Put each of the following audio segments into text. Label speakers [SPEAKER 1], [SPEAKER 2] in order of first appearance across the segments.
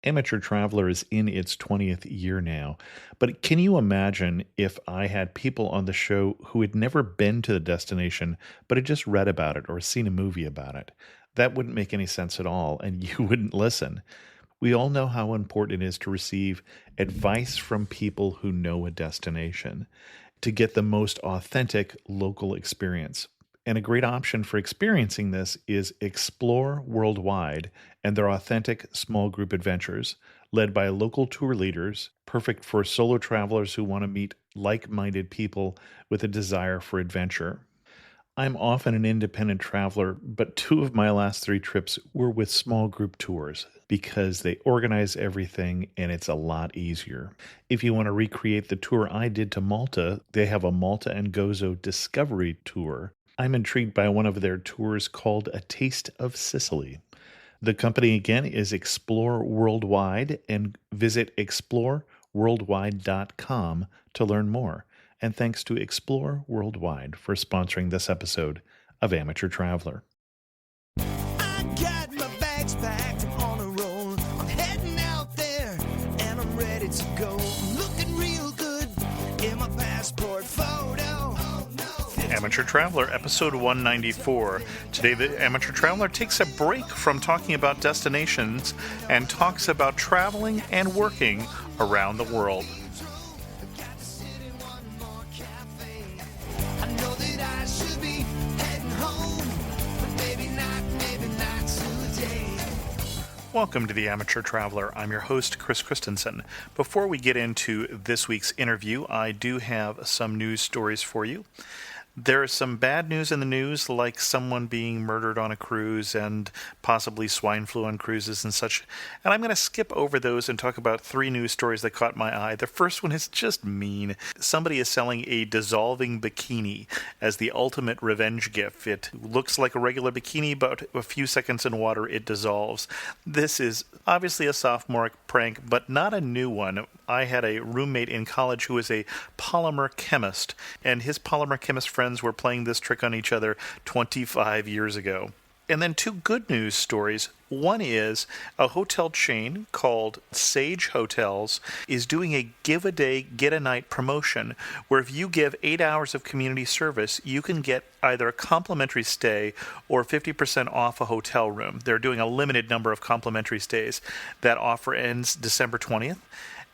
[SPEAKER 1] Amateur Traveler is in its 20th year now, but can you imagine if I had people on the show who had never been to the destination, but had just read about it or seen a movie about it? That wouldn't make any sense at all, and you wouldn't listen. We all know how important it is to receive advice from people who know a destination to get the most authentic local experience. And a great option for experiencing this is Explore Worldwide and their authentic small group adventures, led by local tour leaders, perfect for solo travelers who want to meet like minded people with a desire for adventure. I'm often an independent traveler, but two of my last three trips were with small group tours because they organize everything and it's a lot easier. If you want to recreate the tour I did to Malta, they have a Malta and Gozo Discovery Tour. I'm intrigued by one of their tours called A Taste of Sicily. The company again is Explore Worldwide, and visit exploreworldwide.com to learn more. And thanks to Explore Worldwide for sponsoring this episode of Amateur Traveler.
[SPEAKER 2] I got my bags packed, I'm on a roll. I'm heading out there and I'm ready to go. I'm looking real good in my passport photo. Oh, no.
[SPEAKER 1] Amateur Traveler, episode 194. Today, the Amateur Traveler takes a break from talking about destinations and talks about traveling and working around the world.
[SPEAKER 2] I know that I should be heading home, but maybe not today.
[SPEAKER 1] Welcome to the Amateur Traveler. I'm your host, Chris Christensen. Before we get into this week's interview, I do have some news stories for you. There is some bad news in the news, like someone being murdered on a cruise and possibly swine flu on cruises and such. And I'm going to skip over those and talk about three news stories that caught my eye. The first one is just mean. Somebody is selling a dissolving bikini as the ultimate revenge gift. It looks like a regular bikini, but a few seconds in water, it dissolves. This is obviously a sophomoric prank, but not a new one. I had a roommate in college who was a polymer chemist, and his polymer chemist friends were playing this trick on each other 25 years ago. And then two good news stories. One is a hotel chain called Sage Hotels is doing a give a day, get a night promotion where if you give 8 hours of community service, you can get either a complimentary stay or 50% off a hotel room. They're doing a limited number of complimentary stays. That offer ends December 20th.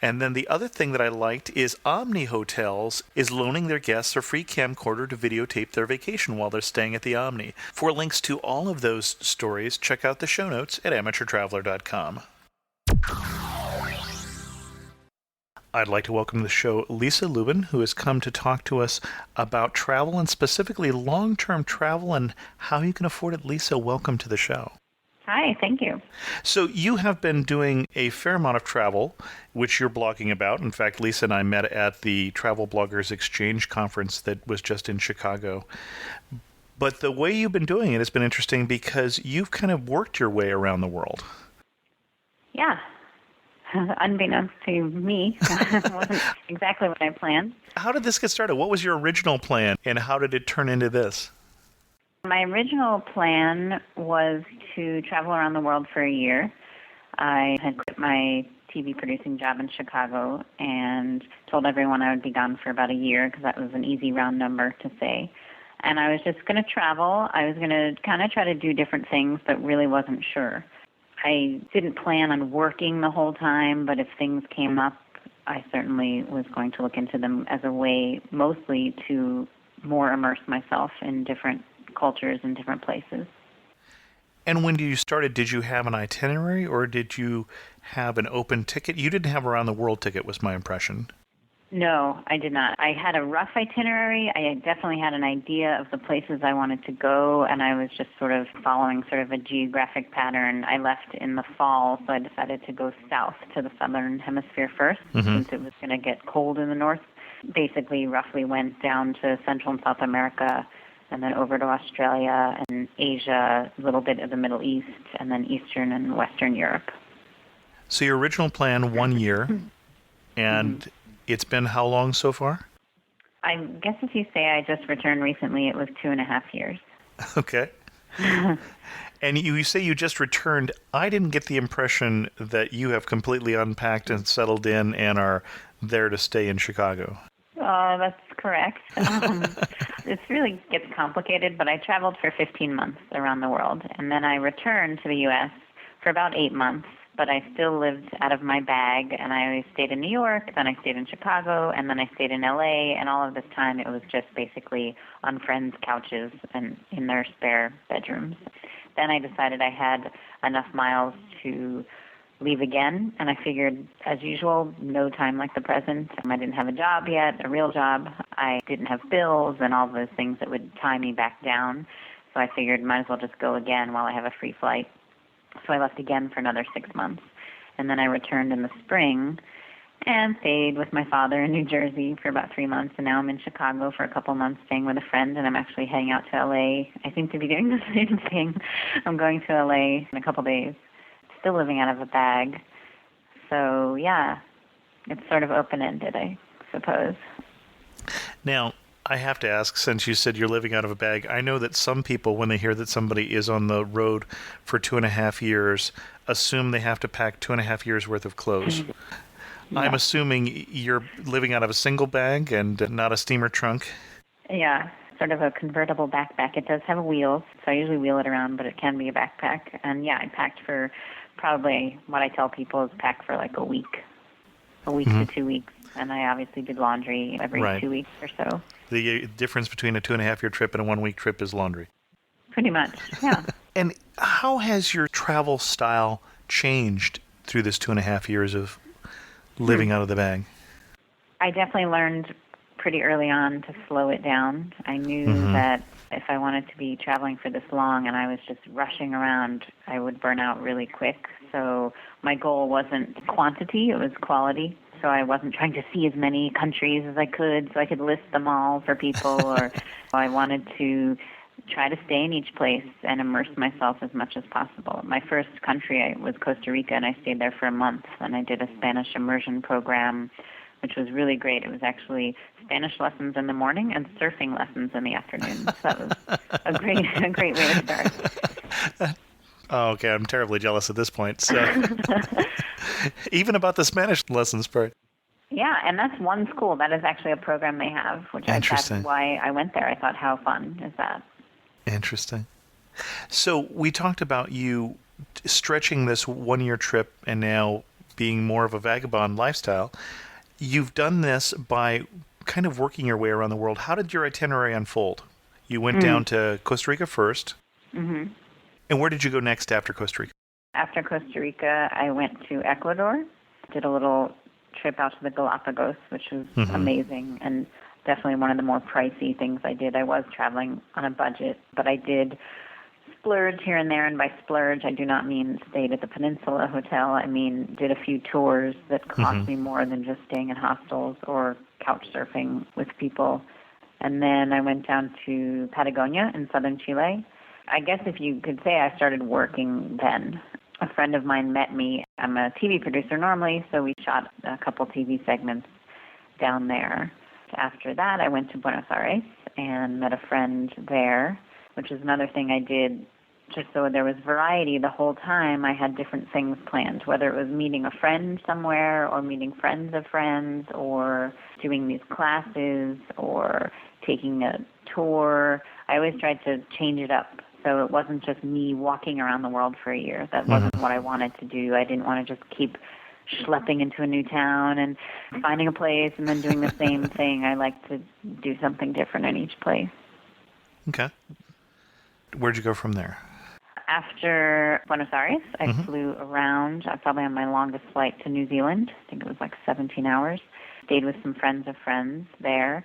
[SPEAKER 1] And then the other thing that I liked is Omni Hotels is loaning their guests a free camcorder to videotape their vacation while they're staying at the Omni. For links to all of those stories, check out the show notes at amateurtraveler.com. I'd like to welcome to the show Lisa Lubin, who has come to talk to us about travel and specifically long-term travel and how you can afford it. Lisa, welcome to the show.
[SPEAKER 3] Hi, thank you.
[SPEAKER 1] So you have been doing a fair amount of travel, which you're blogging about. In fact, Lisa and I met at the Travel Bloggers Exchange conference that was just in Chicago. But the way you've been doing it has been interesting because you've kind of worked your way around the world.
[SPEAKER 3] Yeah. Unbeknownst to me, it wasn't exactly what I planned.
[SPEAKER 1] How did this get started? What was your original plan, and how did it turn into this?
[SPEAKER 3] My original plan was to travel around the world for a year. I had quit my TV producing job in Chicago and told everyone I would be gone for about a year because that was an easy round number to say. And I was just going to travel. I was going to kind of try to do different things, but really wasn't sure. I didn't plan on working the whole time, but if things came up, I certainly was going to look into them as a way mostly to more immerse myself in different cultures in different places.
[SPEAKER 1] And when you started, did you have an itinerary or did you have an open ticket? You didn't have a around the world ticket, was my impression.
[SPEAKER 3] No, I did not. I had a rough itinerary. I definitely had an idea of the places I wanted to go, and I was just sort of following sort of a geographic pattern. I left in the fall, so I decided to go south to the southern hemisphere first, since it was going to get cold in the north. Basically, roughly went down to Central and South America, and then over to Australia and Asia, a little bit of the Middle East, and then Eastern and Western Europe.
[SPEAKER 1] So your original plan, 1 year, and it's been how long so far?
[SPEAKER 3] I guess if you say I just returned recently, it was 2.5 years.
[SPEAKER 1] Okay. And you say you just returned. I didn't get the impression that you have completely unpacked and settled in and are there to stay in Chicago.
[SPEAKER 3] That's correct. It really gets complicated, but I traveled for 15 months around the world, and then I returned to the U.S. for about 8 months, but I still lived out of my bag, and I stayed in New York, then I stayed in Chicago, and then I stayed in L.A., and all of this time it was just basically on friends' couches and in their spare bedrooms. Then I decided I had enough miles to leave again, and I figured, as usual, no time like the present. I didn't have a job yet, a real job. I didn't have bills and all those things that would tie me back down. So I figured might as well just go again while I have a free flight. So I left again for another 6 months. And then I returned in the spring and stayed with my father in New Jersey for about 3 months. And now I'm in Chicago for a couple months staying with a friend, and I'm actually heading out to L.A. I seem to be doing the same thing. I'm going to L.A. in a couple days. Still living out of a bag. So, yeah, it's sort of open-ended, I suppose.
[SPEAKER 1] Now, I have to ask, since you said you're living out of a bag, I know that some people, when they hear that somebody is on the road for 2.5 years, assume they have to pack 2.5 years worth of clothes. Yeah. I'm assuming you're living out of a single bag and not a steamer trunk.
[SPEAKER 3] Yeah, sort of a convertible backpack. It does have wheels, so I usually wheel it around, but it can be a backpack. And yeah, I packed for probably what I tell people is pack for like a week to 2 weeks. And I obviously did laundry every 2 weeks or so.
[SPEAKER 1] The difference between a 2.5 year trip and a 1 week trip is laundry.
[SPEAKER 3] Pretty much, yeah.
[SPEAKER 1] And how has your travel style changed through this 2.5 years of living out of the bag?
[SPEAKER 3] I definitely learned pretty early on to slow it down. I knew that if I wanted to be traveling for this long and I was just rushing around, I would burn out really quick. So my goal wasn't quantity, it was quality. So I wasn't trying to see as many countries as I could so I could list them all for people, or I wanted to try to stay in each place and immerse myself as much as possible. My first country was Costa Rica, and I stayed there for a month, and I did a Spanish immersion program, which was really great. It was actually Spanish lessons in the morning and surfing lessons in the afternoon. So that was a great way to start.
[SPEAKER 1] Oh, okay. I'm terribly jealous at this point. So, even about the Spanish lessons part.
[SPEAKER 3] Yeah, and that's one school. That is actually a program they have, which that's why I went there. I thought, how fun is that?
[SPEAKER 1] Interesting. So we talked about you stretching this 1 year trip and now being more of a vagabond lifestyle. You've done this by kind of working your way around the world. How did your itinerary unfold? You went down to Costa Rica first. Mm-hmm. And where did you go next after Costa Rica?
[SPEAKER 3] After Costa Rica, I went to Ecuador, did a little trip out to the Galapagos, which was amazing, and definitely one of the more pricey things I did. I was traveling on a budget, but I did splurge here and there, and by splurge, I do not mean stayed at the Peninsula Hotel. I mean did a few tours that cost me more than just staying in hostels or couch surfing with people. And then I went down to Patagonia in southern Chile. I guess if you could say I started working then. A friend of mine met me. I'm a TV producer normally, so we shot a couple TV segments down there. After that, I went to Buenos Aires and met a friend there, which is another thing I did just so there was variety the whole time. I had different things planned, whether it was meeting a friend somewhere or meeting friends of friends or doing these classes or taking a tour. I always tried to change it up. So it wasn't just me walking around the world for a year. That wasn't what I wanted to do. I didn't want to just keep schlepping into a new town and finding a place and then doing the same thing. I like to do something different in each place.
[SPEAKER 1] Okay. Where'd you go from there?
[SPEAKER 3] After Buenos Aires, I flew around, probably on my longest flight to New Zealand. I think it was like 17 hours. Stayed with some friends of friends there.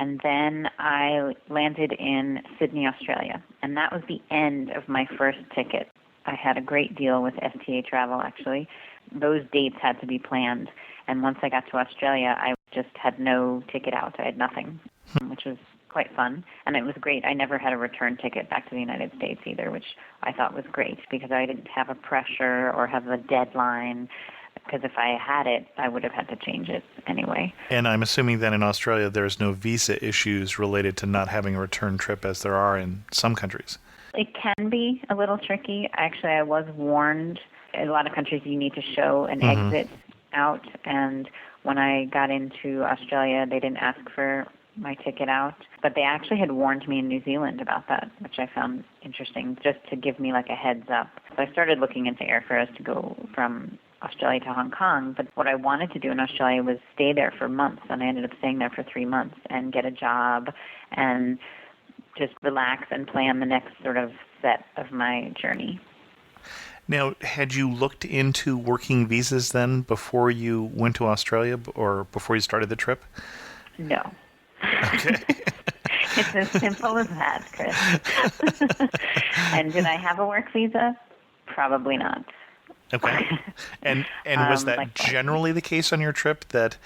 [SPEAKER 3] And then I landed in Sydney, Australia. And that was the end of my first ticket. I had a great deal with FTA Travel, actually. Those dates had to be planned. And once I got to Australia, I just had no ticket out. I had nothing, which was quite fun. And it was great. I never had a return ticket back to the United States either, which I thought was great because I didn't have a pressure or have a deadline. Because if I had it, I would have had to change it anyway.
[SPEAKER 1] And I'm assuming that in Australia there's no visa issues related to not having a return trip as there are in some countries.
[SPEAKER 3] It can be a little tricky. Actually, I was warned. In a lot of countries, you need to show an exit out. And when I got into Australia, they didn't ask for my ticket out. But they actually had warned me in New Zealand about that, which I found interesting, just to give me like a heads up. So I started looking into airfares to go from Australia to Hong Kong. But what I wanted to do in Australia was stay there for months. And I ended up staying there for 3 months and get a job and just relax and plan the next sort of set of my journey.
[SPEAKER 1] Now, had you looked into working visas then before you went to Australia or before you started the trip?
[SPEAKER 3] No.
[SPEAKER 1] Okay.
[SPEAKER 3] It's as simple as that, Chris. And did I have a work visa? Probably not.
[SPEAKER 1] Okay. And was that
[SPEAKER 3] like
[SPEAKER 1] generally the case on your trip, that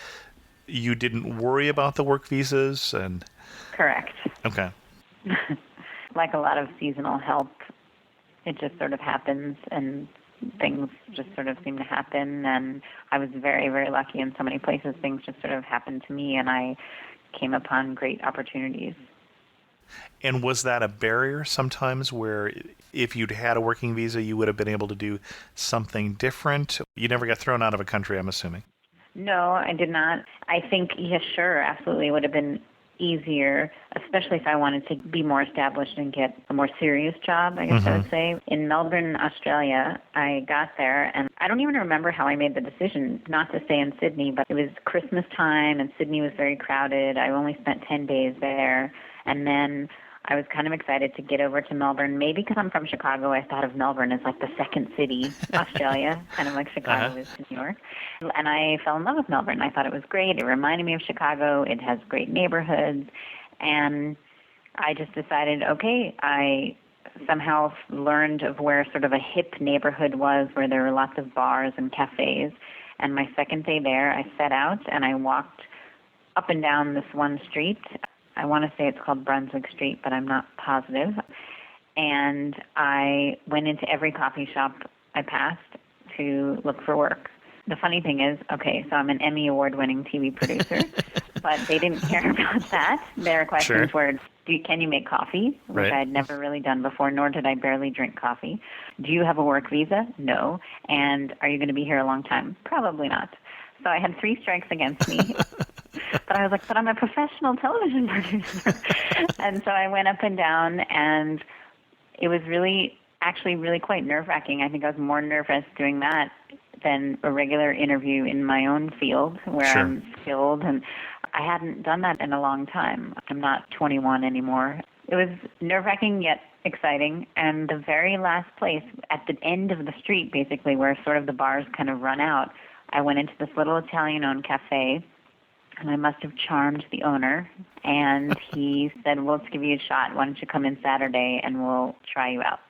[SPEAKER 1] you didn't worry about the work visas? And
[SPEAKER 3] Correct.
[SPEAKER 1] Okay.
[SPEAKER 3] Like a lot of seasonal help, it just sort of happens, and things just sort of seem to happen. And I was very, very lucky in so many places. Things just sort of happened to me, and I came upon great opportunities.
[SPEAKER 1] And was that a barrier sometimes, where if you'd had a working visa, you would have been able to do something different? You never got thrown out of a country, I'm assuming.
[SPEAKER 3] No, I did not. I think, yes, sure, absolutely, it would have been easier, especially if I wanted to be more established and get a more serious job, I guess I would say. In Melbourne, Australia, I got there, and I don't even remember how I made the decision not to stay in Sydney, but it was Christmas time, and Sydney was very crowded. I only spent 10 days there, and then I was kind of excited to get over to Melbourne. Maybe because I'm from Chicago, I thought of Melbourne as like the second city, Australia, kind of like Chicago is to New York. And I fell in love with Melbourne. I thought it was great. It reminded me of Chicago. It has great neighborhoods. And I just decided, okay, I somehow learned of where sort of a hip neighborhood was, where there were lots of bars and cafes. And my second day there, I set out and I walked up and down this one street. I want to say it's called Brunswick Street, but I'm not positive. And I went into every coffee shop I passed to look for work. The funny thing is, okay, so I'm an Emmy award-winning TV producer, but they didn't care about that. Their questions were, can you make coffee? Which I had never really done before, nor did I barely drink coffee. Do you have a work visa? No. And are you going to be here a long time? Probably not. So I had 3 strikes against me. But I was like, but I'm a professional television producer. And so I went up and down, and it was actually really quite nerve-wracking. I think I was more nervous doing that than a regular interview in my own field where I'm skilled. And I hadn't done that in a long time. I'm not 21 anymore. It was nerve-wracking yet exciting. And the very last place, at the end of the street, basically, where sort of the bars kind of run out, I went into this little Italian-owned cafe. And I must have charmed the owner. And he said, well, let's give you a shot. Why don't you come in Saturday and we'll try you out.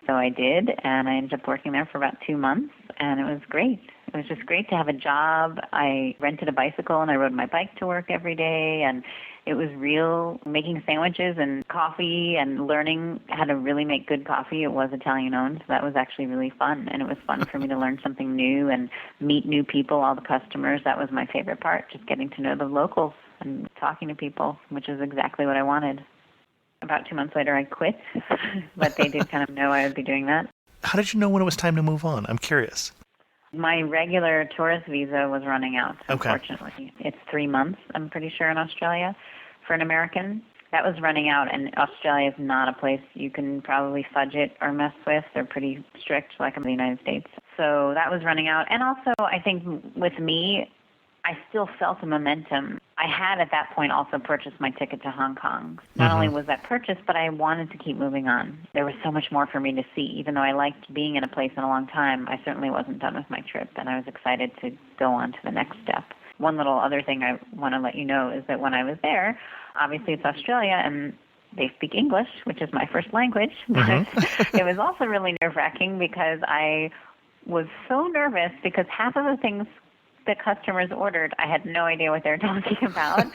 [SPEAKER 3] So I did, and I ended up working there for about 2 months, and it was great. It was just great to have a job. I rented a bicycle, and I rode my bike to work every day, and it was real making sandwiches and coffee and learning how to really make good coffee. It was Italian-owned, so that was actually really fun, and it was fun for me to learn something new and meet new people, all the customers. That was my favorite part, just getting to know the locals and talking to people, which is exactly what I wanted. About 2 months later, I quit, but they did kind of know I would be doing that.
[SPEAKER 1] How did you know when it was time to move on? I'm curious.
[SPEAKER 3] My regular tourist visa was running out, unfortunately. It's 3 months, I'm pretty sure, in Australia for an American. That was running out, and Australia is not a place you can probably fudge it or mess with. They're pretty strict, like in the United States. So that was running out. And also, I think with me, I still felt a momentum. I had at that point also purchased my ticket to Hong Kong. Not only was that purchased, but I wanted to keep moving on. There was so much more for me to see. Even though I liked being in a place in a long time, I certainly wasn't done with my trip, and I was excited to go on to the next step. One little other thing I want to let you know is that when I was there, obviously it's Australia, and they speak English, which is my first language, but it was also really nerve-wracking because I was so nervous because half of the things the customers ordered, I had no idea what they were talking about.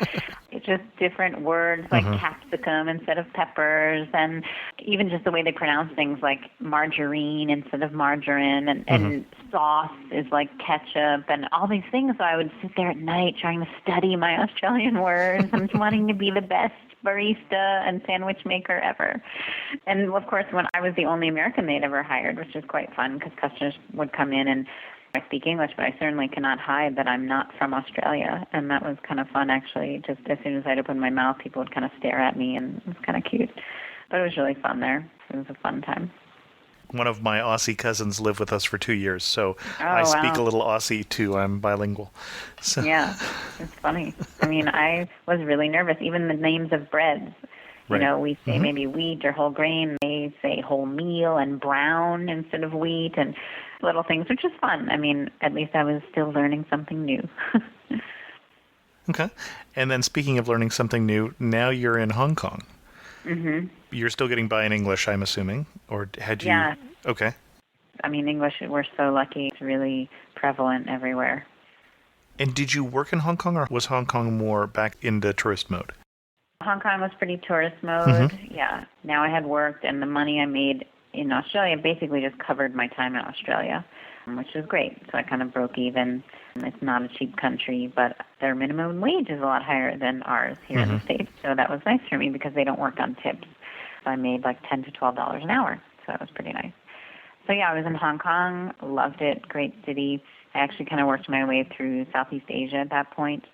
[SPEAKER 3] It's just different words like capsicum instead of peppers, and even just the way they pronounce things like margarine instead of margarine, and sauce is like ketchup, and all these things. So I would sit there at night trying to study my Australian words and wanting to be the best barista and sandwich maker ever. And of course, when I was the only American they'd ever hired, which was quite fun because customers would come in and I speak English, but I certainly cannot hide that I'm not from Australia. And that was kind of fun, actually. Just as soon as I'd open my mouth, people would kind of stare at me, and it was kind of cute. But it was really fun there. It was a fun time.
[SPEAKER 1] One of my Aussie cousins lived with us for 2 years, so
[SPEAKER 3] Oh,
[SPEAKER 1] I speak
[SPEAKER 3] wow.
[SPEAKER 1] a little Aussie, too. I'm bilingual. So.
[SPEAKER 3] Yeah, it's funny. I mean, I was really nervous. Even the names of breads. You
[SPEAKER 1] Right.
[SPEAKER 3] know, we say maybe wheat or whole grain. They say whole meal and brown instead of wheat, and little things, which is fun. I mean, at least I was still learning something new.
[SPEAKER 1] Okay. And then speaking of learning something new, now you're in Hong Kong.
[SPEAKER 3] Mm-hmm.
[SPEAKER 1] You're still getting by in English, I'm assuming, or had you?
[SPEAKER 3] Yeah.
[SPEAKER 1] Okay.
[SPEAKER 3] I mean, English, we're so lucky. It's really prevalent everywhere.
[SPEAKER 1] And did you work in Hong Kong, or was Hong Kong more back into tourist mode?
[SPEAKER 3] Hong Kong was pretty tourist mode. Yeah. Now I had worked, and the money I made in Australia basically just covered my time in Australia, which was great. So I kind of broke even. It's not a cheap country, but their minimum wage is a lot higher than ours here in the States. So that was nice for me because they don't work on tips. So I made like $10 to $12 an hour. So that was pretty nice. So yeah, I was in Hong Kong, loved it, great city. I actually kind of worked my way through Southeast Asia at that point.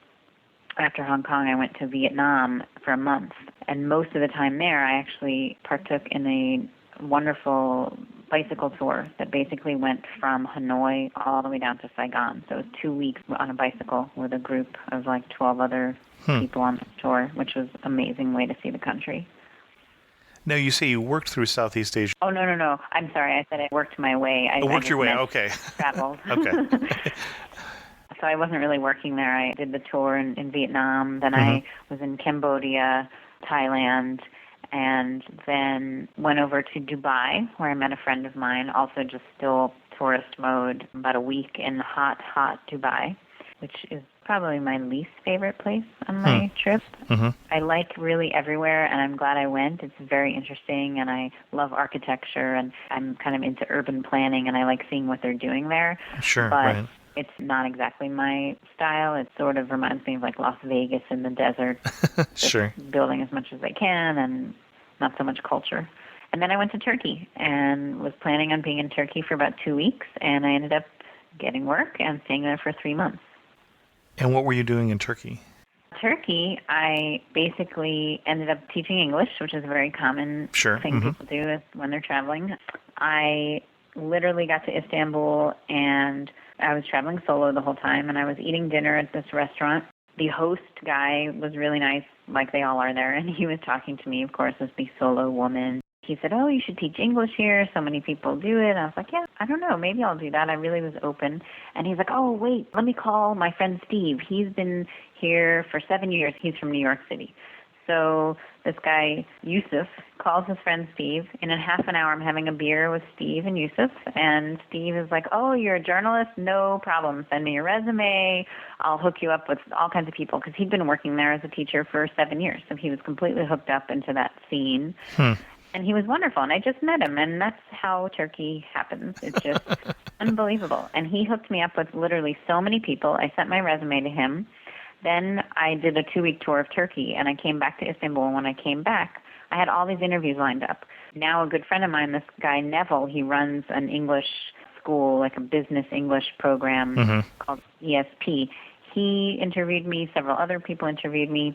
[SPEAKER 3] After Hong Kong, I went to Vietnam for a month. And most of the time there, I actually partook in a wonderful bicycle tour that basically went from Hanoi all the way down to Saigon. So it was 2 weeks on a bicycle with a group of like 12 other people on this tour, which was an amazing way to see the country.
[SPEAKER 1] Now, you say you worked through Southeast Asia.
[SPEAKER 3] Oh, no. I'm sorry. I said I worked my way. I
[SPEAKER 1] Worked your way.
[SPEAKER 3] meant
[SPEAKER 1] Okay.
[SPEAKER 3] Traveled.
[SPEAKER 1] Okay.
[SPEAKER 3] So I wasn't really working there. I did the tour in Vietnam. Then I was in Cambodia, Thailand, and then went over to Dubai, where I met a friend of mine, also just still tourist mode, about a week in hot Dubai, which is probably my least favorite place on my trip. I like really everywhere, and I'm glad I went. It's very interesting, and I love architecture, and I'm kind of into urban planning, and I like seeing what they're doing there.
[SPEAKER 1] Sure,
[SPEAKER 3] But
[SPEAKER 1] right.
[SPEAKER 3] it's not exactly my style. It sort of reminds me of like Las Vegas in the desert.
[SPEAKER 1] Sure.
[SPEAKER 3] Building as much as they can and not so much culture. And then I went to Turkey and was planning on being in Turkey for about 2 weeks, and I ended up getting work and staying there for 3 months.
[SPEAKER 1] And what were you doing in Turkey?
[SPEAKER 3] Turkey, I basically ended up teaching English, which is a very common thing people do when they're traveling. I literally got to Istanbul, and I was traveling solo the whole time, and I was eating dinner at this restaurant. The host guy was really nice, like they all are there, and he was talking to me, of course, as the solo woman. He said, oh, you should teach English here. So many people do it. I was like, yeah, I don't know. Maybe I'll do that. I really was open. And he's like, oh, wait, let me call my friend Steve. He's been here for 7 years. He's from New York City. So this guy, Yusuf, calls his friend Steve. In a half an hour, I'm having a beer with Steve and Yusuf. And Steve is like, oh, you're a journalist? No problem. Send me your resume. I'll hook you up with all kinds of people. Because he'd been working there as a teacher for 7 years. So he was completely hooked up into that scene. And he was wonderful, and I just met him, and that's how Turkey happens. It's just unbelievable. And he hooked me up with literally so many people. I sent my resume to him. Then I did a 2-week tour of Turkey, and I came back to Istanbul. And when I came back, I had all these interviews lined up. Now a good friend of mine, this guy Neville, he runs an English school, like a business English program called ESP. He interviewed me. Several other people interviewed me.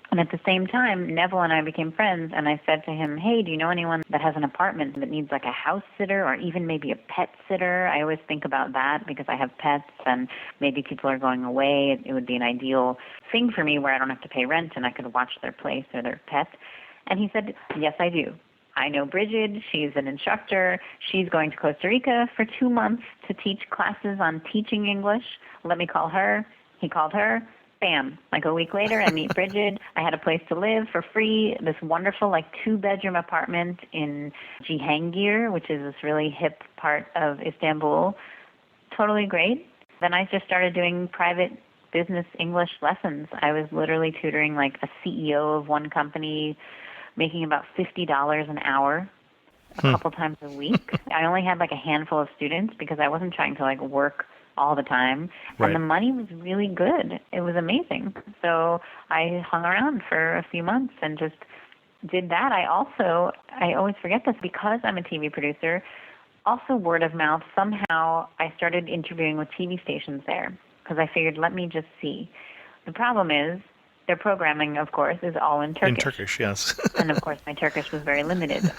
[SPEAKER 3] And at the same time, Neville and I became friends, and I said to him, hey, do you know anyone that has an apartment that needs like a house sitter or even maybe a pet sitter? I always think about that because I have pets and maybe people are going away. It would be an ideal thing for me where I don't have to pay rent and I could watch their place or their pet. And he said, yes, I do. I know Bridget. She's an instructor. She's going to Costa Rica for 2 months to teach classes on teaching English. Let me call her. He called her. Bam, like a week later, I meet Bridget. I had a place to live for free, this wonderful, like, 2-bedroom apartment in Cihangir, which is this really hip part of Istanbul. Totally great. Then I just started doing private business English lessons. I was literally tutoring like a CEO of one company, making about $50 an hour a couple times a week. I only had like a handful of students because I wasn't trying to like work all the time.
[SPEAKER 1] Right.
[SPEAKER 3] And the money was really good. It was amazing. So I hung around for a few months and just did that. I always forget this, because I'm a TV producer, also word of mouth, somehow I started interviewing with TV stations there because I figured, let me just see. The problem is their programming, of course, is all in Turkish.
[SPEAKER 1] In Turkish, yes.
[SPEAKER 3] And, of course, my Turkish was very limited.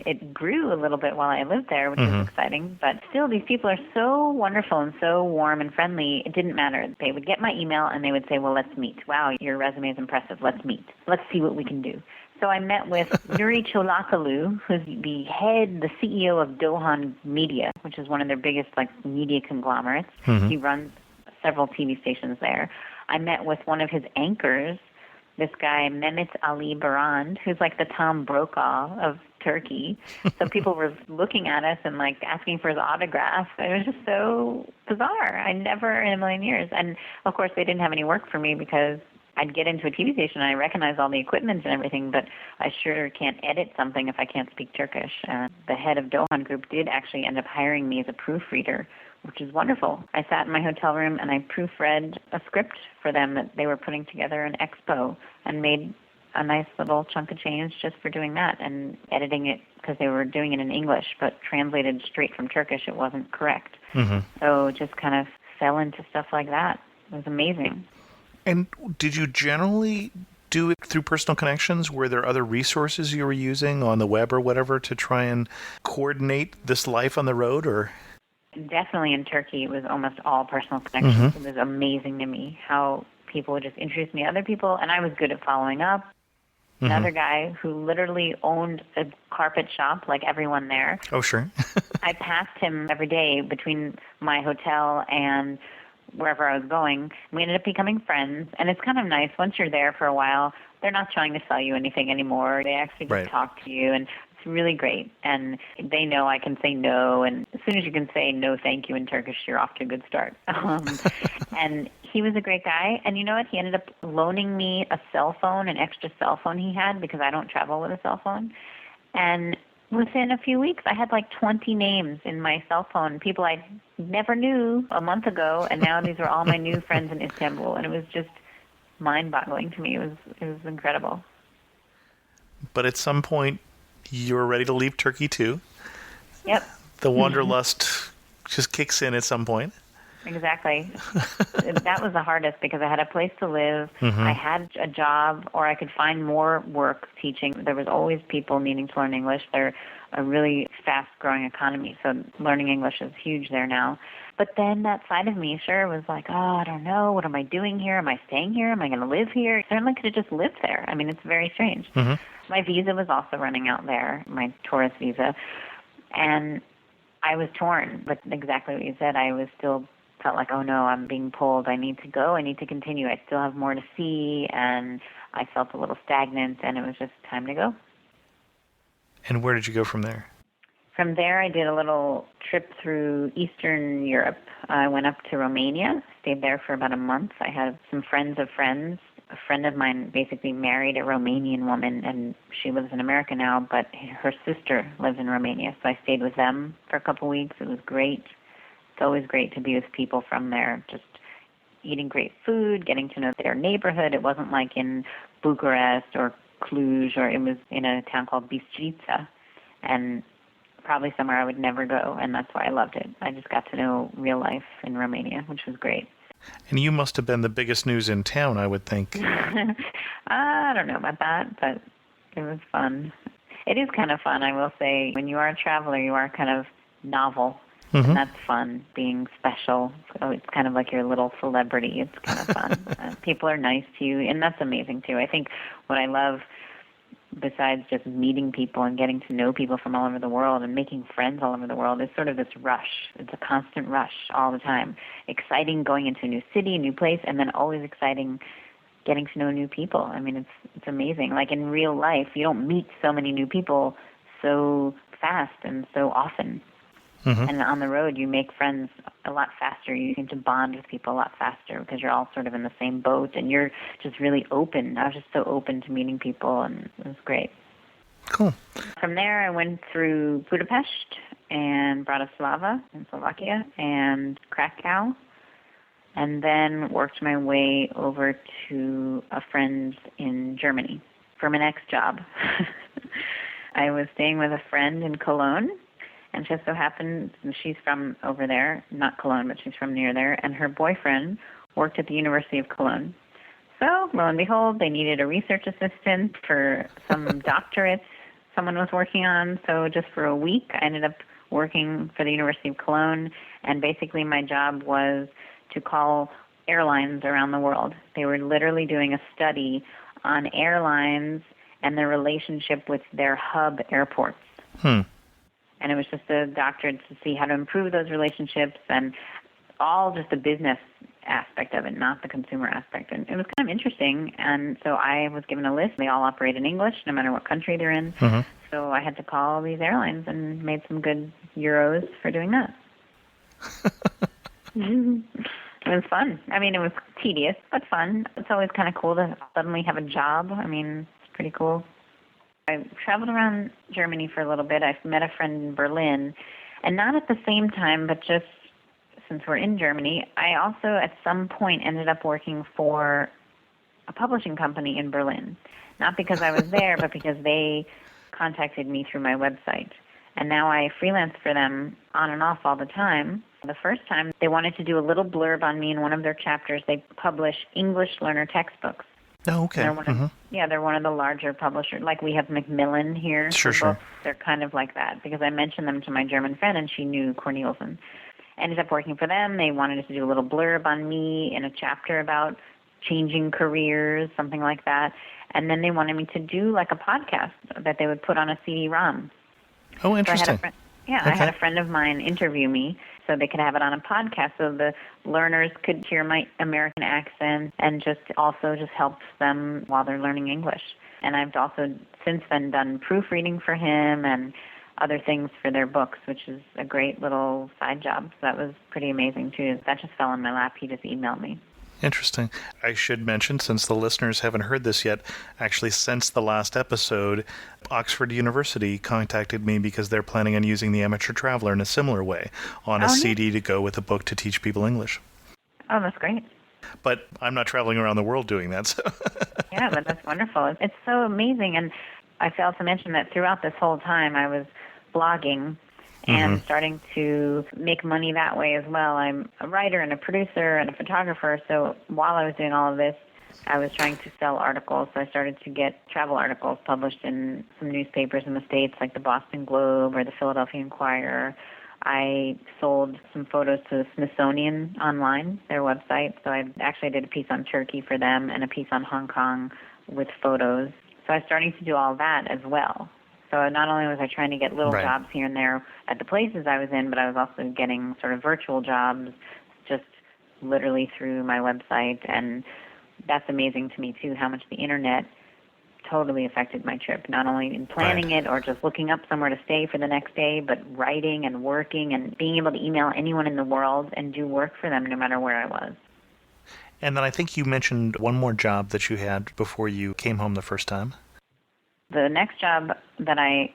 [SPEAKER 3] It grew a little bit while I lived there, which was exciting. But still, these people are so wonderful and so warm and friendly. It didn't matter. They would get my email, and they would say, well, let's meet. Wow, your resume is impressive. Let's meet. Let's see what we can do. So I met with Yuri Cholakalu, who's the CEO of Dohan Media, which is one of their biggest media conglomerates. He runs several TV stations there. I met with one of his anchors, this guy Mehmet Ali Barand, who's like the Tom Brokaw of Turkey. So people were looking at us and asking for his autograph. It was just so bizarre. I never in a million years. And of course they didn't have any work for me because I'd get into a TV station and I recognize all the equipment and everything, but I sure can't edit something if I can't speak Turkish. The head of Dohan Group did actually end up hiring me as a proofreader, which is wonderful. I sat in my hotel room and I proofread a script for them that they were putting together an expo, and made a nice little chunk of change just for doing that and editing it, because they were doing it in English, but translated straight from Turkish, it wasn't correct. So just kind of fell into stuff like that. It was amazing.
[SPEAKER 1] And did you generally do it through personal connections? Were there other resources you were using on the web or whatever to try and coordinate this life on the road, or?
[SPEAKER 3] Definitely in Turkey, it was almost all personal connections. It was amazing to me how people would just introduce me to other people, and I was good at following up. Another guy who literally owned a carpet shop like everyone there.
[SPEAKER 1] Oh, sure.
[SPEAKER 3] I passed him every day between my hotel and wherever I was going. We ended up becoming friends, and it's kind of nice. Once you're there for a while, they're not trying to sell you anything anymore. They actually just talk to you, and it's really great. And they know I can say no, and as soon as you can say no thank you in Turkish, you're off to a good start. And he was a great guy, and you know what? He ended up loaning me a cell phone, an extra cell phone he had, because I don't travel with a cell phone. And within a few weeks, I had 20 names in my cell phone, people I never knew a month ago, and now these are all my new friends in Istanbul, and it was just mind-boggling to me. It was incredible.
[SPEAKER 1] But at some point, you were ready to leave Turkey too.
[SPEAKER 3] Yep.
[SPEAKER 1] The wanderlust just kicks in at some point.
[SPEAKER 3] Exactly. That was the hardest, because I had a place to live. I had a job, or I could find more work teaching. There was always people needing to learn English. They're a really fast-growing economy, so learning English is huge there now. But then that side of me sure was like, oh, I don't know. What am I doing here? Am I staying here? Am I going to live here? I certainly could have just lived there. I mean, it's very strange. My visa was also running out there, my tourist visa. And I was torn. But exactly what you said, I was still felt like, oh no, I'm being pulled. I need to go. I need to continue. I still have more to see. And I felt a little stagnant, and it was just time to go.
[SPEAKER 1] And where did you go from there?
[SPEAKER 3] From there, I did a little trip through Eastern Europe. I went up to Romania, stayed there for about a month. I had some friends of friends. A friend of mine basically married a Romanian woman, and she lives in America now, but her sister lives in Romania. So I stayed with them for a couple weeks. It was great. It's always great to be with people from there, just eating great food, getting to know their neighborhood. It wasn't like in Bucharest or Cluj, or it was in a town called Bistrița, and probably somewhere I would never go, and that's why I loved it. I just got to know real life in Romania, which was great.
[SPEAKER 1] And you must have been the biggest news in town, I would think.
[SPEAKER 3] I don't know about that, but it was fun. It is kind of fun, I will say. When you are a traveler, you are kind of novel, and that's fun, being special. So it's kind of like your little celebrity. It's kind of fun. People are nice to you, and that's amazing, too. I think what I love, besides just meeting people and getting to know people from all over the world and making friends all over the world, is sort of this rush. It's a constant rush all the time. Exciting going into a new city, a new place, and then always exciting getting to know new people. I mean, it's amazing. Like in real life, you don't meet so many new people so fast and so often. And on the road, you make friends a lot faster. You seem to bond with people a lot faster because you're all sort of in the same boat, and you're just really open. I was just so open to meeting people, and it was great.
[SPEAKER 1] Cool.
[SPEAKER 3] From there, I went through Budapest and Bratislava in Slovakia and Krakow, and then worked my way over to a friend in Germany for my next job. I was staying with a friend in Cologne, and just so happened she's from over there, not Cologne, but she's from near there, and her boyfriend worked at the University of Cologne. So, lo and behold, they needed a research assistant for some doctorate someone was working on. So just for a week, I ended up working for the University of Cologne, and basically my job was to call airlines around the world. They were literally doing a study on airlines and their relationship with their hub airports. And it was just a doctorate to see how to improve those relationships, and all just the business aspect of it, not the consumer aspect. And it was kind of interesting. And so I was given a list. They all operate in English, no matter what country they're in. So I had to call these airlines and made some good euros for doing that. It was fun. I mean, it was tedious, but fun. It's always kind of cool to suddenly have a job. I mean, it's pretty cool. I traveled around Germany for a little bit. I met a friend in Berlin, and not at the same time, but just since we're in Germany, I also at some point ended up working for a publishing company in Berlin. Not because I was there, but because they contacted me through my website. And now I freelance for them on and off all the time. The first time, they wanted to do a little blurb on me in one of their chapters. They publish English learner textbooks.
[SPEAKER 1] Oh, okay.
[SPEAKER 3] They're one of the larger publishers. Like we have Macmillan here.
[SPEAKER 1] Sure.
[SPEAKER 3] Books. They're kind of like that because I mentioned them to my German friend, and she knew Corneliusen. Ended up working for them. They wanted us to do a little blurb on me in a chapter about changing careers, something like that. And then they wanted me to do like a podcast that they would put on a CD-ROM.
[SPEAKER 1] Oh, interesting.
[SPEAKER 3] So I had a friend of mine interview me so they could have it on a podcast so the learners could hear my American accent and just helps them while they're learning English. And I've also since then done proofreading for him and other things for their books, which is a great little side job. So that was pretty amazing too. That just fell in my lap. He just emailed me.
[SPEAKER 1] Interesting. I should mention, since the listeners haven't heard this yet, actually since the last episode, Oxford University contacted me because they're planning on using the Amateur Traveler in a similar way, on a CD to go with a book to teach people English.
[SPEAKER 3] Oh, that's great.
[SPEAKER 1] But I'm not traveling around the world doing that. So.
[SPEAKER 3] Yeah, but that's wonderful. It's so amazing. And I failed to mention that throughout this whole time I was blogging and starting to make money that way as well. I'm a writer and a producer and a photographer, so while I was doing all of this, I was trying to sell articles. So I started to get travel articles published in some newspapers in the States, like the Boston Globe or the Philadelphia Inquirer. I sold some photos to the Smithsonian online, their website. So I actually did a piece on Turkey for them and a piece on Hong Kong with photos. So I was starting to do all that as well. So not only was I trying to get little jobs here and there at the places I was in, but I was also getting sort of virtual jobs just literally through my website. And that's amazing to me, too, how much the Internet totally affected my trip, not only in planning it or just looking up somewhere to stay for the next day, but writing and working and being able to email anyone in the world and do work for them no matter where I was.
[SPEAKER 1] And then I think you mentioned one more job that you had before you came home the first time.
[SPEAKER 3] The next job that I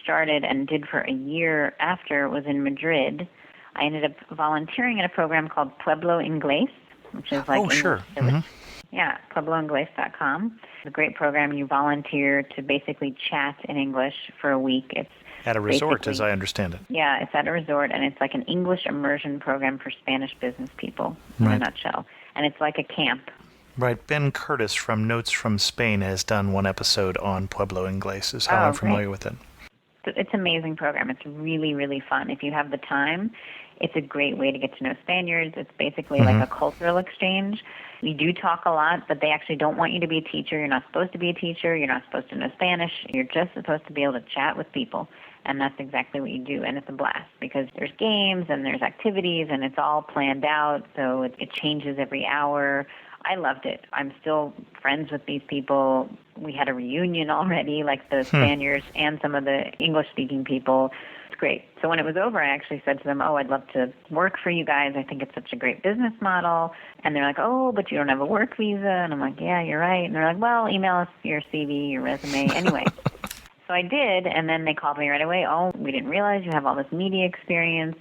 [SPEAKER 3] started and did for a year after was in Madrid. I ended up volunteering in a program called Pueblo Inglés, which is like Yeah, puebloingles.com. It's a great program. You volunteer to basically chat in English for a week. It's
[SPEAKER 1] at a resort, as I understand it.
[SPEAKER 3] Yeah, it's at a resort, and it's like an English immersion program for Spanish business people, in a nutshell. And it's like a camp.
[SPEAKER 1] Right. Ben Curtis from Notes from Spain has done one episode on Pueblo Inglés, is how I'm familiar with it.
[SPEAKER 3] It's an amazing program. It's really, really fun. If you have the time, it's a great way to get to know Spaniards. It's basically like a cultural exchange. You do talk a lot, but they actually don't want you to be a teacher. You're not supposed to be a teacher. You're not supposed to know Spanish. You're just supposed to be able to chat with people. And that's exactly what you do. And it's a blast because there's games and there's activities and it's all planned out. So it changes every hour. I loved it. I'm still friends with these people. We had a reunion already, like the Spaniards and some of the English-speaking people. It's great. So when it was over, I actually said to them, I'd love to work for you guys. I think it's such a great business model. And they're like, but you don't have a work visa. And I'm like, yeah, you're right. And they're like, well, email us your CV, your resume. Anyway. So I did, and then they called me right away. We didn't realize you have all this media experience.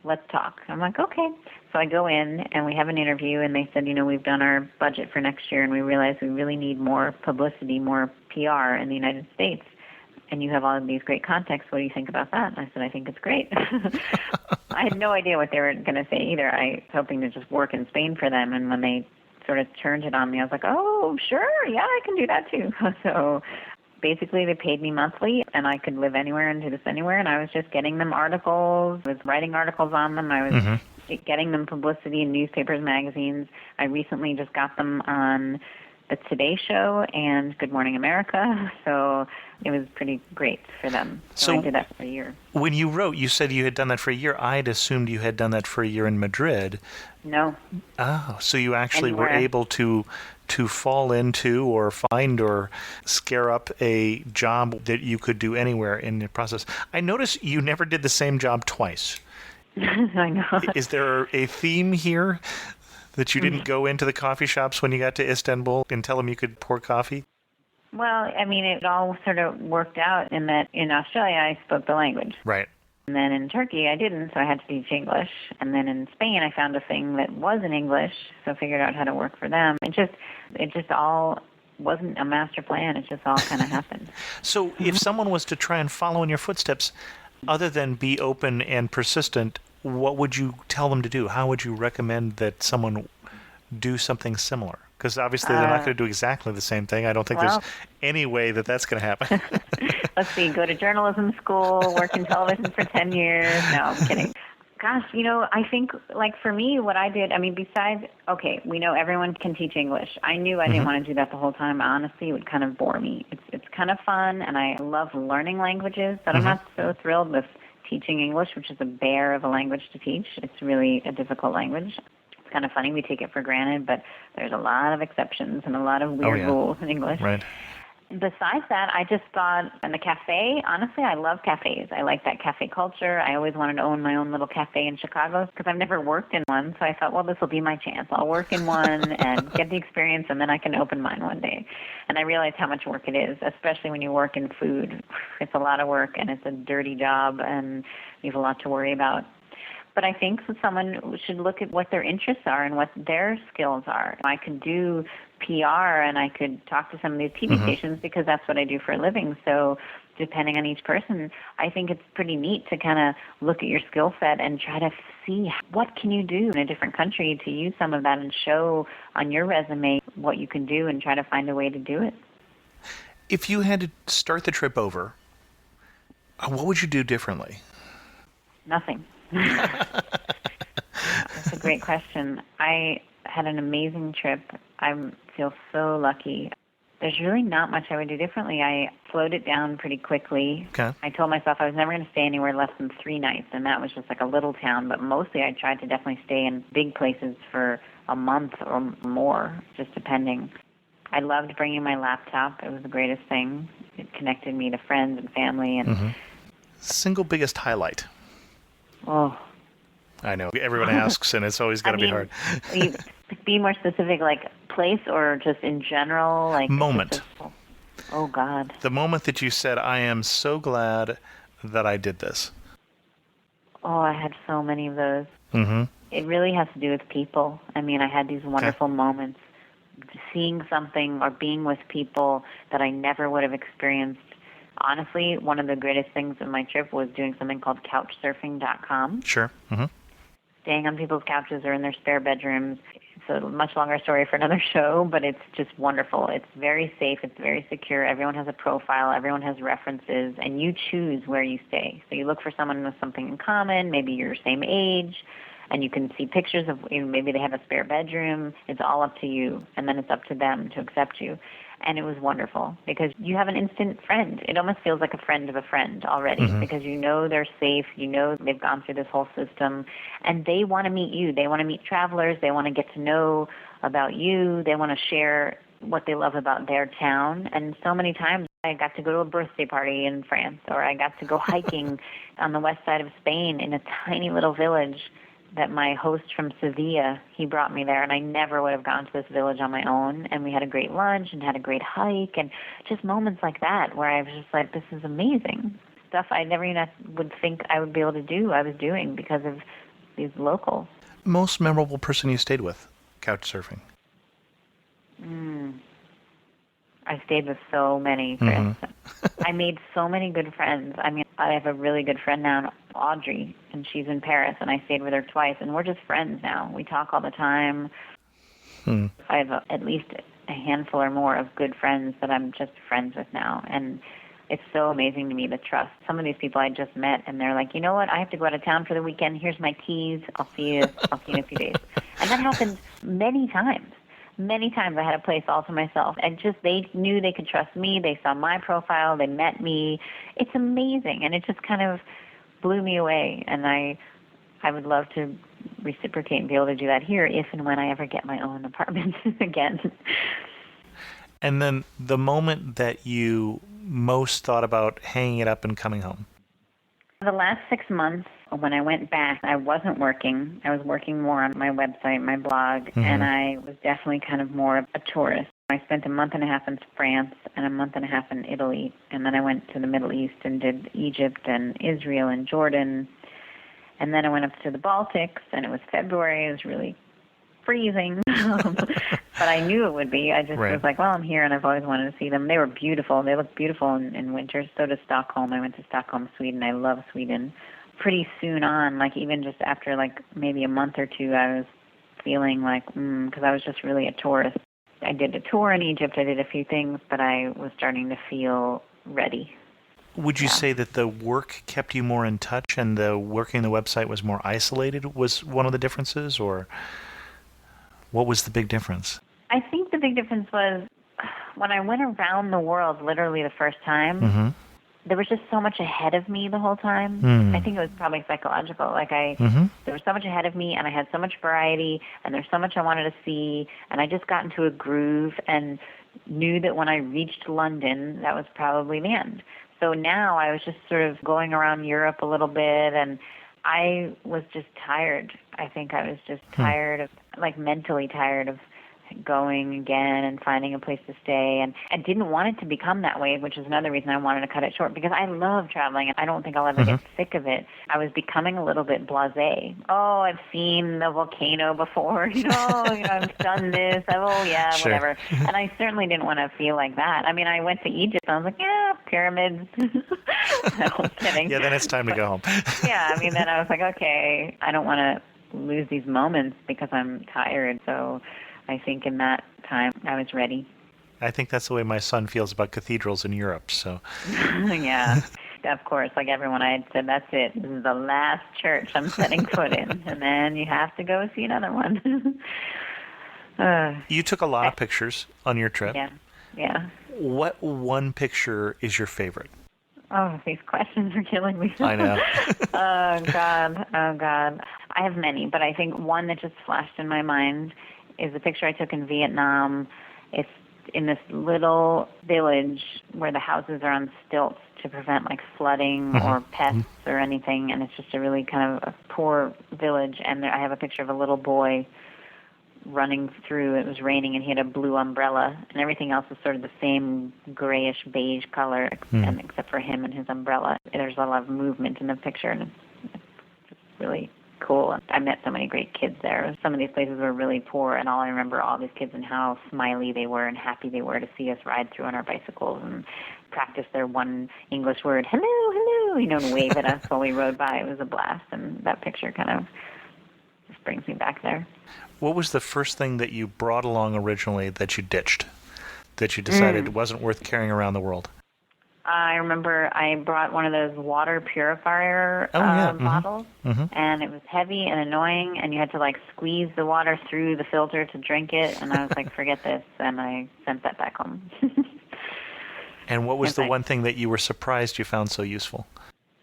[SPEAKER 3] Let's talk. I'm like, okay. So I go in, and we have an interview, and they said, we've done our budget for next year, and we realized we really need more publicity, more PR in the United States. And you have all of these great contacts. What do you think about that? And I said, I think it's great. I had no idea what they were going to say either. I was hoping to just work in Spain for them, and when they sort of turned it on me, I was like, oh, sure, yeah, I can do that too. So basically, they paid me monthly, and I could live anywhere and do this anywhere, and I was just getting them articles, I was writing articles on them, I was getting them publicity in newspapers, magazines. I recently just got them on the Today Show and Good Morning America, so it was pretty great for them. So I did that for a year.
[SPEAKER 1] When you wrote, you said you had done that for a year. I had assumed you had done that for a year in Madrid.
[SPEAKER 3] No.
[SPEAKER 1] Oh, so you actually were able to fall into or find or scare up a job that you could do anywhere in the process. I noticed you never did the same job twice.
[SPEAKER 3] I know.
[SPEAKER 1] Is there a theme here that you didn't go into the coffee shops when you got to Istanbul and tell them you could pour coffee?
[SPEAKER 3] Well, I mean, it all sort of worked out in that in Australia I spoke the language.
[SPEAKER 1] Right.
[SPEAKER 3] And then in Turkey I didn't, so I had to teach English. And then in Spain I found a thing that was in English, so I figured out how to work for them. It just all wasn't a master plan. It just all kind of happened.
[SPEAKER 1] So if someone was to try and follow in your footsteps, other than be open and persistent, what would you tell them to do? How would you recommend that someone do something similar? Because obviously they're not going to do exactly the same thing. I don't think there's any way that that's going to happen.
[SPEAKER 3] Let's see, go to journalism school, work in television for 10 years. No, I'm kidding. Gosh, I think, like, for me, what I did, besides, we know everyone can teach English. I knew I didn't want to do that the whole time. Honestly, it would kind of bore me. It's kind of fun, and I love learning languages, but I'm not so thrilled with teaching English, which is a bear of a language to teach. It's really a difficult language. It's kind of funny. We take it for granted, but there's a lot of exceptions and a lot of weird rules in English.
[SPEAKER 1] Right.
[SPEAKER 3] Besides that, I just thought, in the cafe, honestly, I love cafes. I like that cafe culture. I always wanted to own my own little cafe in Chicago because I've never worked in one. So I thought, well, this will be my chance. I'll work in one and get the experience, and then I can open mine one day. And I realized how much work it is, especially when you work in food. It's a lot of work, and it's a dirty job, and you have a lot to worry about. But I think that someone should look at what their interests are and what their skills are. I could do PR and I could talk to some of these TV stations because that's what I do for a living. So depending on each person, I think it's pretty neat to kind of look at your skill set and try to see what can you do in a different country to use some of that and show on your resume what you can do and try to find a way to do it.
[SPEAKER 1] If you had to start the trip over, what would you do differently?
[SPEAKER 3] Nothing. That's a great question. I had an amazing trip. I feel so lucky. There's really not much I would do differently. I slowed it down pretty quickly.
[SPEAKER 1] Okay.
[SPEAKER 3] I told myself I was never going to stay anywhere less than 3 nights, and that was just like a little town. But mostly I tried to definitely stay in big places for a month or more, just depending. I loved bringing my laptop. It was the greatest thing. It connected me to friends and family. And
[SPEAKER 1] Single biggest highlight?
[SPEAKER 3] Oh,
[SPEAKER 1] I know. Everyone asks, and it's always going to be hard.
[SPEAKER 3] Be more specific, like place or just in general? Like
[SPEAKER 1] moment.
[SPEAKER 3] Oh, God.
[SPEAKER 1] The moment that you said, I am so glad that I did this.
[SPEAKER 3] Oh, I had so many of those.
[SPEAKER 1] Mm-hmm.
[SPEAKER 3] It really has to do with people. I mean, I had these wonderful moments. Seeing something or being with people that I never would have experienced. Honestly, one of the greatest things in my trip was doing something called couchsurfing.com.
[SPEAKER 1] Sure. Mm-hmm.
[SPEAKER 3] Staying on people's couches or in their spare bedrooms. It's a much longer story for another show, but it's just wonderful. It's very safe. It's very secure. Everyone has a profile. Everyone has references, and you choose where you stay. So you look for someone with something in common. Maybe you're same age. and you can see pictures of, maybe they have a spare bedroom. It's all up to you, and then it's up to them to accept you. And it was wonderful because you have an instant friend. It almost feels like a friend of a friend already because you know they're safe. You know they've gone through this whole system, and they want to meet you. They want to meet travelers. They want to get to know about you. They want to share what they love about their town. And so many times I got to go to a birthday party in France, or I got to go hiking on the west side of Spain in a tiny little village that my host from Sevilla, he brought me there, and I never would have gone to this village on my own. And we had a great lunch and had a great hike, and just moments like that where I was just like, this is amazing. Stuff I never even would think I would be able to do, I was doing because of these locals.
[SPEAKER 1] Most memorable person you stayed with, couch surfing?
[SPEAKER 3] I stayed with so many, Chris. I made so many good friends. I mean, I have a really good friend now, Audrey, and she's in Paris, and I stayed with her twice, and we're just friends now. We talk all the time. I have at least a handful or more of good friends that I'm just friends with now, and it's so amazing to me, the trust. Some of these people I just met, and they're like, you know what, I have to go out of town for the weekend. Here's my keys. I'll see you in a few days. And that happened many times. Many times I had a place all to myself, and just they knew they could trust me. They saw my profile. They met me. It's amazing, and it just kind of blew me away. And I would love to reciprocate and be able to do that here if and when I ever get my own apartment again.
[SPEAKER 1] And then the moment that you most thought about hanging it up and coming home?
[SPEAKER 3] The last 6 months, when I went back, I wasn't working. I was working more on my website, my blog, and I was definitely kind of more of a tourist. I spent a month and a half in France and a month and a half in Italy, and then I went to the Middle East and did Egypt and Israel and Jordan, and then I went up to the Baltics, and it was February. It was really freezing, but I knew it would be. I just was like, well, I'm here, and I've always wanted to see them. They were beautiful. They look beautiful in winter. So does Stockholm. I went to Stockholm, Sweden. I love Sweden. Pretty soon on, like even just after like maybe a month or two, I was feeling like, because I was just really a tourist. I did a tour in Egypt. I did a few things, but I was starting to feel ready.
[SPEAKER 1] Would you say that the work kept you more in touch and the working the website was more isolated was one of the differences, or what was the big difference?
[SPEAKER 3] I think the big difference was when I went around the world literally the first time, there was just so much ahead of me the whole time. I think it was probably psychological. Like there was so much ahead of me, and I had so much variety, and there's so much I wanted to see, and I just got into a groove and knew that when I reached London, that was probably the end. So now I was just sort of going around Europe a little bit, and I was just tired. I think I was just tired of, like mentally tired of going again and finding a place to stay. And I didn't want it to become that way, which is another reason I wanted to cut it short, because I love traveling and I don't think I'll ever get sick of it. I was becoming a little bit blasé. Oh, I've seen the volcano before. I've done this. Whatever. And I certainly didn't want to feel like that. I mean, I went to Egypt and I was like, yeah, pyramids. No, I'm kidding.
[SPEAKER 1] Yeah, then it's time to go home.
[SPEAKER 3] Yeah, I mean, then I was like, okay, I don't want to lose these moments because I'm tired. So I think in that time I was ready.
[SPEAKER 1] I think that's the way my son feels about cathedrals in Europe. So
[SPEAKER 3] yeah, of course, like everyone, I had said, that's it. This is the last church I'm setting foot in, and then you have to go see another one.
[SPEAKER 1] You took a lot of pictures on your trip.
[SPEAKER 3] Yeah.
[SPEAKER 1] What one picture is your favorite?
[SPEAKER 3] Oh, these questions are killing me.
[SPEAKER 1] I know.
[SPEAKER 3] Oh, God. I have many, but I think one that just flashed in my mind is a picture I took in Vietnam. It's in this little village where the houses are on stilts to prevent like flooding or pests or anything, and it's just a really kind of a poor village. And I have a picture of a little boy running through. It was raining, and he had a blue umbrella, and everything else was sort of the same grayish beige color, and except for him and his umbrella. There's a lot of movement in the picture, and it's just really cool. I met so many great kids there. Some of these places were really poor, and all I remember all these kids and how smiley they were and happy they were to see us ride through on our bicycles and practice their one English word, hello, and wave at us while we rode by. It was a blast, and that picture kind of just brings me back there.
[SPEAKER 1] What was the first thing that you brought along originally that you ditched, that you decided wasn't worth carrying around the world?
[SPEAKER 3] I remember I brought one of those water purifier bottles, and it was heavy and annoying, and you had to like squeeze the water through the filter to drink it, and I was like, forget this, and I sent that back home.
[SPEAKER 1] And what was the one thing that you were surprised you found so useful?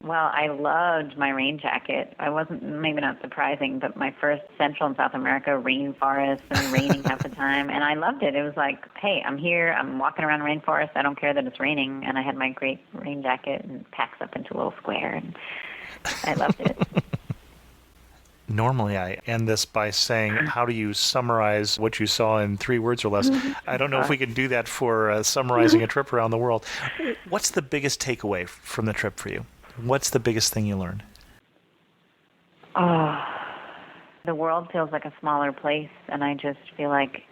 [SPEAKER 3] Well, I loved my rain jacket. I wasn't, maybe not surprising, but my first Central and South America rainforest and raining half the time, and I loved it. It was like, hey, I'm here, I'm walking around the rainforest, I don't care that it's raining, and I had my great rain jacket and it packs up into a little square, and I loved it.
[SPEAKER 1] Normally, I end this by saying, how do you summarize what you saw in 3 words or less? I don't know if we can do that for summarizing a trip around the world. What's the biggest takeaway from the trip for you? What's the biggest thing you learned?
[SPEAKER 3] Oh, the world feels like a smaller place, and I just feel like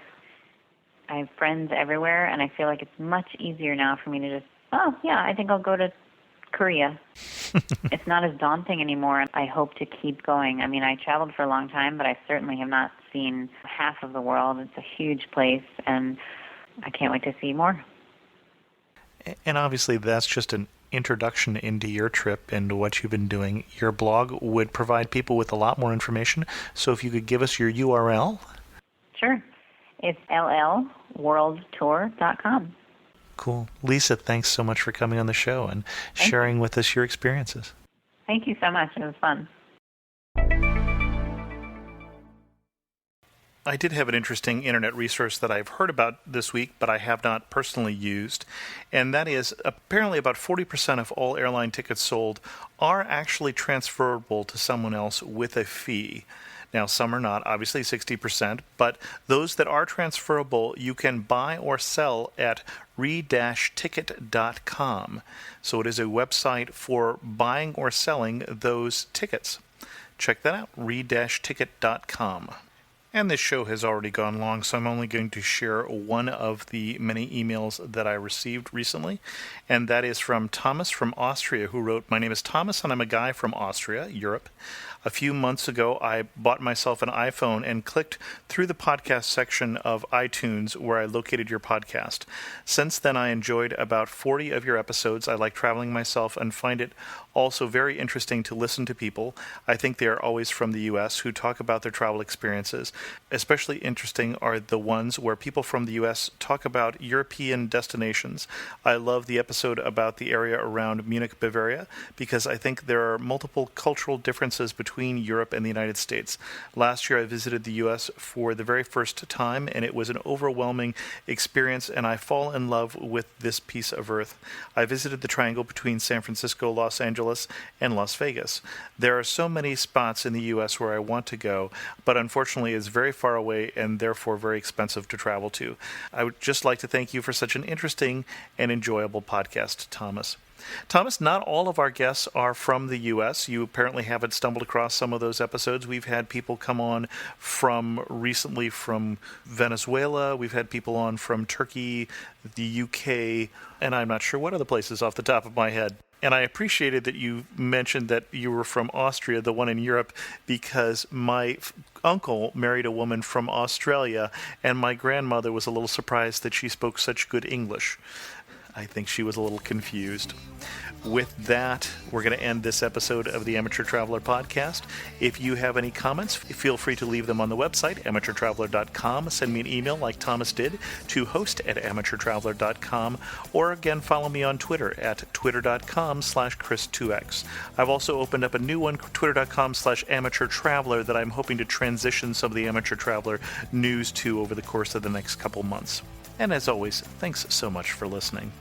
[SPEAKER 3] I have friends everywhere, and I feel like it's much easier now for me to just, I think I'll go to Korea. It's not as daunting anymore. I hope to keep going. I mean, I traveled for a long time, but I certainly have not seen half of the world. It's a huge place, and I can't wait to see more.
[SPEAKER 1] And obviously, that's just an introduction into your trip and what you've been doing. Your blog would provide people with a lot more information. So if you could give us your URL.
[SPEAKER 3] Sure. It's LLWorldTour.com.
[SPEAKER 1] Cool. Lisa, thanks so much for coming on the show and sharing with us your experiences.
[SPEAKER 3] Thank you so much. It was fun.
[SPEAKER 1] I did have an interesting internet resource that I've heard about this week, but I have not personally used, and that is apparently about 40% of all airline tickets sold are actually transferable to someone else with a fee. Now, some are not, obviously 60%, but those that are transferable, you can buy or sell at re-ticket.com. So it is a website for buying or selling those tickets. Check that out, re-ticket.com. And this show has already gone long, so I'm only going to share one of the many emails that I received recently, and that is from Thomas from Austria, who wrote, "My name is Thomas, and I'm a guy from Austria, Europe. A few months ago, I bought myself an iPhone and clicked through the podcast section of iTunes where I located your podcast. Since then, I enjoyed about 40 of your episodes. I like traveling myself and find it also very interesting to listen to people. I think they are always from the U.S. who talk about their travel experiences. Especially interesting are the ones where people from the U.S. talk about European destinations. I love the episode about the area around Munich, Bavaria, because I think there are multiple cultural differences between Europe and the United States. Last year I visited the U.S. for the very first time, and it was an overwhelming experience, and I fall in love with this piece of earth. I visited the triangle between San Francisco, Los Angeles, and Las Vegas. There are so many spots in the U.S. where I want to go, but unfortunately it's very far away and therefore very expensive to travel to. I would just like to thank you for such an interesting and enjoyable podcast, Thomas." Thomas, not all of our guests are from the U.S. You apparently haven't stumbled across some of those episodes. We've had people come on recently from Venezuela. We've had people on from Turkey, the U.K., and I'm not sure what other places off the top of my head. And I appreciated that you mentioned that you were from Austria, the one in Europe, because my uncle married a woman from Australia, and my grandmother was a little surprised that she spoke such good English. I think she was a little confused. With that, we're going to end this episode of the Amateur Traveler Podcast. If you have any comments, feel free to leave them on the website, amateurtraveler.com. Send me an email like Thomas did to host@amateurtraveler.com, or again, follow me on Twitter at twitter.com/Chris2X. I've also opened up a new one, twitter.com/amateurtraveler, that I'm hoping to transition some of the Amateur Traveler news to over the course of the next couple months. And as always, thanks so much for listening.